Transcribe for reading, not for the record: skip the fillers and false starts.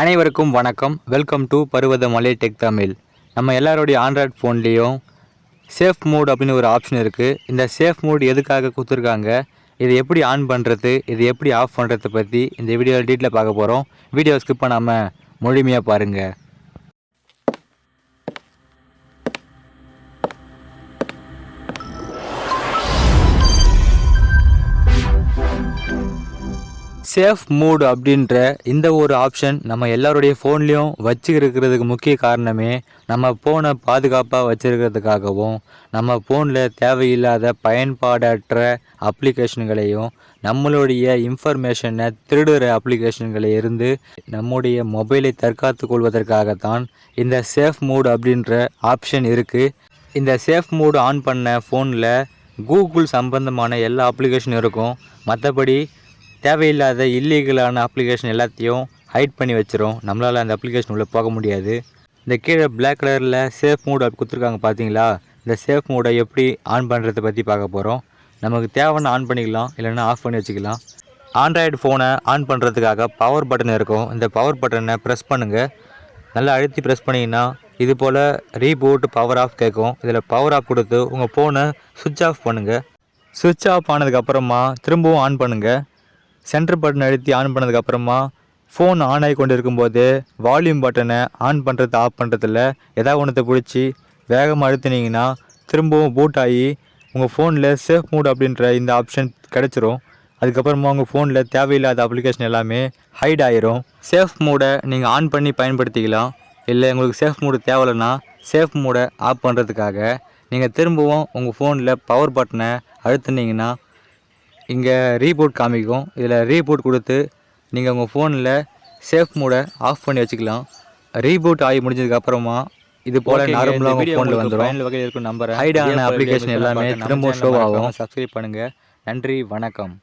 அனைவருக்கும் வணக்கம். Welcome to Parvathamalai tech Tamil. நம்ம எல்லாருடைய ஆண்ட்ராய்ட் ஃபோன்லேயும் சேஃப் மோட் அப்படின்னு ஒரு ஆப்ஷன் இருக்குது. இந்த சேஃப் மோட் எதுக்காக கொடுத்துருக்காங்க, இது எப்படி ஆன் பண்ணுறது, இது எப்படி ஆஃப் பண்ணுறதை பற்றி இந்த வீடியோவில் டீட்டெயிலாக பார்க்க போகிறோம். வீடியோ ஸ்கிப் பண்ணாமல் முழுமையாக பாருங்கள். சேஃப் மோட் அப்படின்ற இந்த ஒரு ஆப்ஷன் நம்ம எல்லாருடைய ஃபோன்லேயும் வச்சுருக்கிறதுக்கு முக்கிய காரணமே நம்ம ஃபோனை பாதுகாப்பாக வச்சுருக்கிறதுக்காகவும், நம்ம ஃபோனில் தேவையில்லாத பயன்பாடற்ற அப்ளிகேஷன்களையும் நம்மளுடைய இன்ஃபர்மேஷனை திருடுகிற அப்ளிகேஷன்களை இருந்து நம்முடைய மொபைலை தற்காத்து கொள்வதற்காகத்தான் இந்த சேஃப் மோட் அப்படின்ற ஆப்ஷன் இருக்குது. இந்த சேஃப் மோடு ஆன் பண்ண ஃபோனில் கூகுள் சம்பந்தமான எல்லா அப்ளிகேஷனும் இருக்கும். மற்றபடி தேவையில்லாத இல்லீகலான அப்ளிகேஷன் எல்லாத்தையும் ஹைட் பண்ணி வச்சிரும். நம்மளால் அந்த அப்ளிகேஷன் உள்ளே போக முடியாது. இந்த கீழே பிளாக் கலரில் சேஃப் மோட் அப்படி கொடுத்துருக்காங்க பார்த்தீங்களா? இந்த சேஃப் மோடை எப்படி ஆன் பண்ணுறதை பற்றி பார்க்க போகிறோம். நமக்கு தேவைன்னு ஆன் பண்ணிக்கலாம், இல்லைன்னா ஆஃப் பண்ணி வச்சுக்கலாம். ஆண்ட்ராய்டு ஃபோனை ஆன் பண்ணுறதுக்காக பவர் பட்டன் இருக்கும். இந்த பவர் பட்டனை ப்ரெஸ் பண்ணுங்கள். நல்லா அழுத்தி ப்ரெஸ் பண்ணிங்கன்னா இது போல் ரீபூட் பவர் ஆஃப் கேட்கும். இதில் பவர் ஆஃப் கொடுத்து உங்கள் ஃபோனை சுவிட்ச் ஆஃப் பண்ணுங்கள். சுவிட்ச் ஆஃப் ஆனதுக்கப்புறமா திரும்பவும் ஆன் பண்ணுங்கள். சென்டர் பட்டன் அழுத்தி ஆன் பண்ணதுக்கப்புறமா ஃபோன் ஆன் ஆகி கொண்டு இருக்கும்போது வால்யூம் பட்டனை ஆன் பண்ணுறது ஆஃப் பண்ணுறதில்ல ஏதாவது ஒன்றத்தை பிடிச்சி வேகமாக அழுத்தினீங்கன்னா திரும்பவும் பூட் ஆகி உங்கள் ஃபோனில் சேஃப் மோட் அப்படின்ற இந்த ஆப்ஷன் கிடச்சிரும். அதுக்கப்புறமா உங்கள் ஃபோனில் தேவையில்லாத அப்ளிகேஷன் எல்லாமே ஹைட் ஆகிரும். சேஃப் மோடை நீங்கள் ஆன் பண்ணி பயன்படுத்திக்கலாம். இல்லை உங்களுக்கு சேஃப் மோடு தேவையில்லைன்னா சேஃப் மோடை ஆஃப் பண்ணுறதுக்காக நீங்கள் திரும்பவும் உங்கள் ஃபோனில் பவர் பட்டனை அழுத்துனீங்கன்னா இங்கே ரீபூட் காமிக்கும். இதில் ரீபூட் கொடுத்து நீங்கள் உங்கள் ஃபோனில் சேஃப் மோடை ஆஃப் பண்ணி வச்சுக்கலாம். ரீபூட் ஆகி முடிஞ்சதுக்கப்புறமா இது போல் நார்மலாக உங்கள் ஃபோனில் வந்துடும். வகையில் இருக்கும் நம்பர் ஹைடான அப்ளிகேஷன் எல்லாமே திரும்ப ஷோ ஆகும். சப்ஸ்கிரைப் பண்ணுங்கள். நன்றி, வணக்கம்.